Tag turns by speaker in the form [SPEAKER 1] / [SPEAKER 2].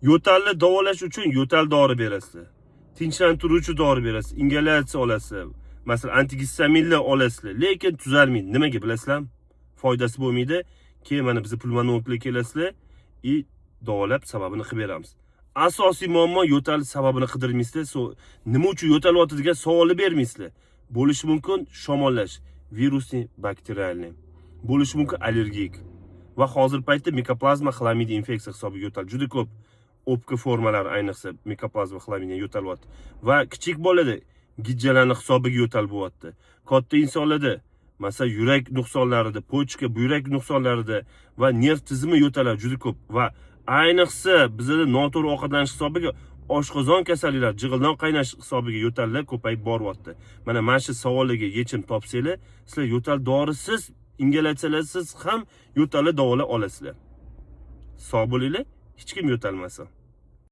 [SPEAKER 1] yo'talni davolash uchun yo'tal dori berasizlar. Tinchlantiruvchi dori berasiz, ingalyatsiya olasiz. Masalan, antigistaminlar olasizlar, lekin tuzalmaydi. Nimaga bilasizlarmi? Foydasi bo'lmaydi. Keyin mana biz pulmonologlar kelasizlar, davolab sababini qilib beramiz. Asosiy muammo yo'tal sababini qidirmaysizlar. Nima uchun yo'talyapti degan savolni bermaysizlar. Bo'lishi mumkin shamollash, virusli, bakterialniy. Bo'lishi mumkin allergik. Va hozir paytda mikoplazma xlamid infeksiya hisobiga yo'tal juda ko'p. O'pka formalari ayniqsa mikoplazma xlamidga yo'talyapti. Va kichik bolada gijjalarning hisobiga yo'tal bo'lyapti. Katta insonlarda, masalan, yurak nuqsonlarida, pochka, buyrak nuqsonlarida va nerv tizimi yo'talari juda ko'p va ayniqsa bizda noto'g'ri ovqatlanish hisobiga oshqozon kasalliklari, jig'ildon qaynash hisobiga yo'tallar ko'payib boryapti. Mana shu savollarga yechim topsanglar, sizlar yo'tal dorisiz, ingalyatsiyalarsiz ham yo'talni davolab olasizlar. Sog' bo'linglar, hech kim yo'talmasin.